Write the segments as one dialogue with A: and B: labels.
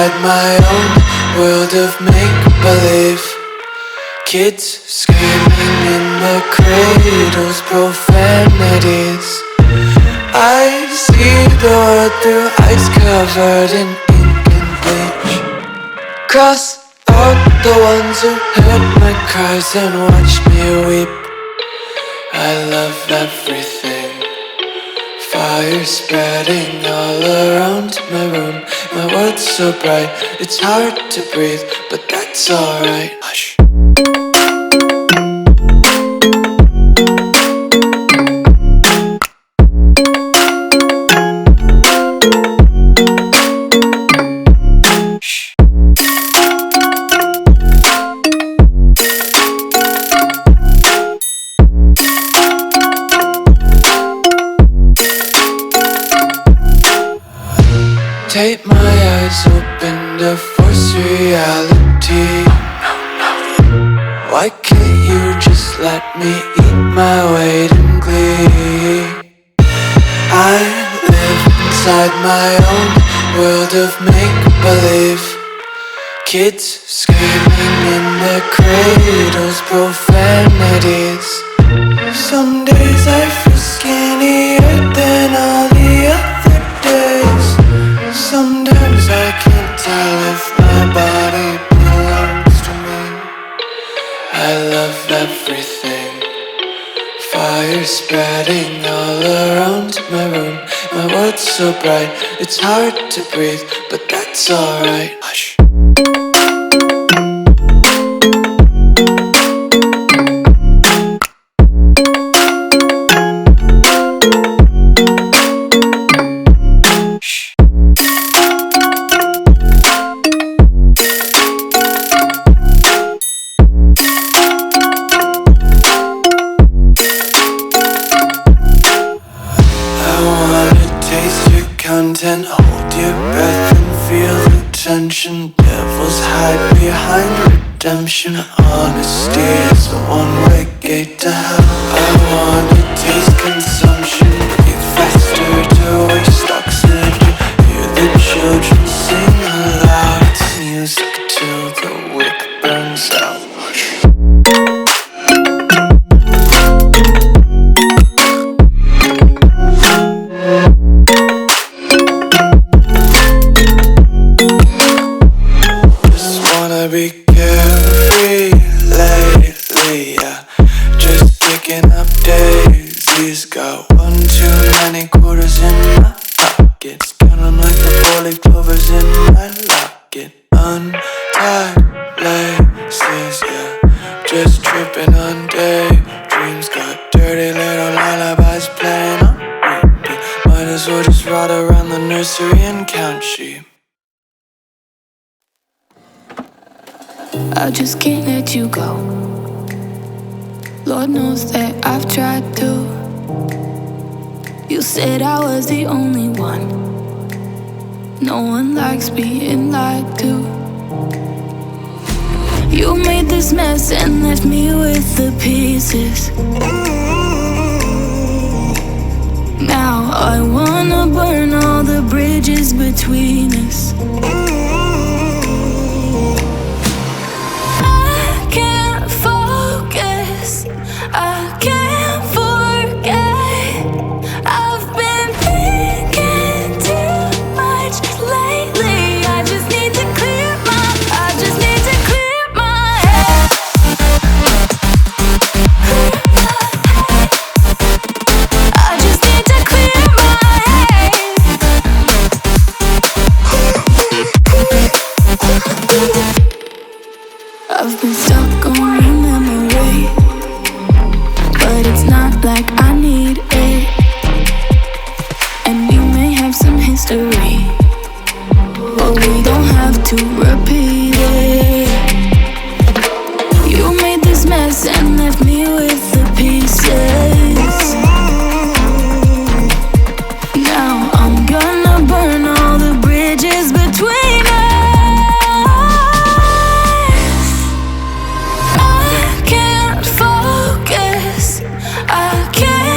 A: inside my own world of make-believe. Kids screaming in the cradles, profanities. I see the world through ice covered in ink and bleach. Cross out the ones who heard my cries and watched me weep. I love everything. Fire spreading all around my room. My world's so bright, it's hard to breathe, but that's alright. Hush. Tape my eyes open to force reality. Why can't you just let me eat my weight in glee? I live inside my own world of make-believe. Kids screaming in their cradles, profanities. Some days I feel skinnier than all the other days. Sometimes I can't tell if my body belongs to me. I love everything. Fire spreading all around my room. My world's so bright, it's hard to breathe, but that's alright. Hush. Content, hold your breath and feel the tension. Devils hide behind redemption. Honesty is the one-way gate to hell. I wanna taste consumption. Breathe faster to waste oxygen. Hear the children sing aloud. It's music till the wick burns out. Be carefree lately, yeah. Just picking up daisies. Got one too many quarters in my pockets. Count 'em like the 4-leaf clovers in my locket. Untied laces, yeah. Just tripping on daydreams. Got dirty little lullabies playing on repeat. Might as well just ride around the nursery and count sheep.
B: I just can't let you go. Lord knows that I've tried to. You said I was the only one. No one likes being lied to. You made this mess and left me with the pieces. Now I wanna burn all the bridges between us. I can't forget. I've been thinking too much lately. I just need to clear my head. I just need to clear my head. I've been stuck on your memory, but it's not like I need it. And we may have some history, but we don't have to repeat it. You made this mess and left me with the pieces. Now I'm gonna burn all the bridges between us. I can't focus. I can't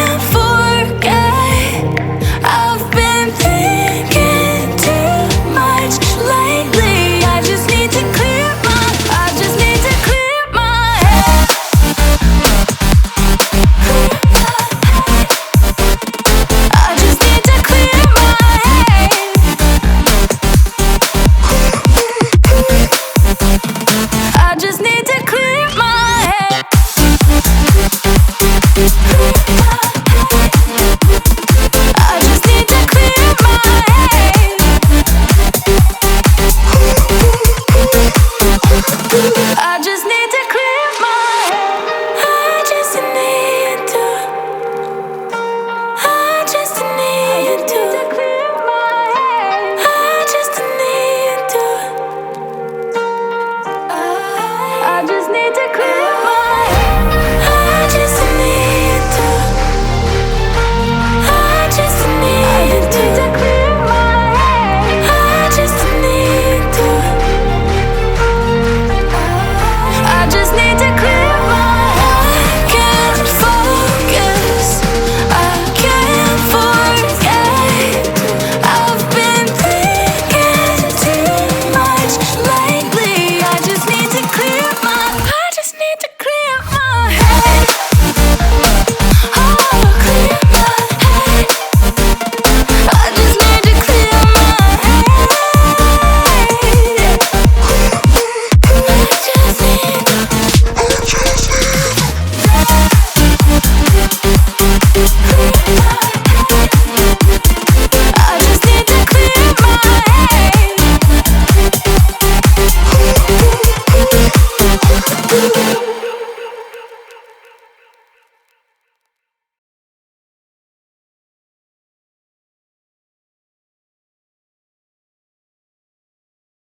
A: you.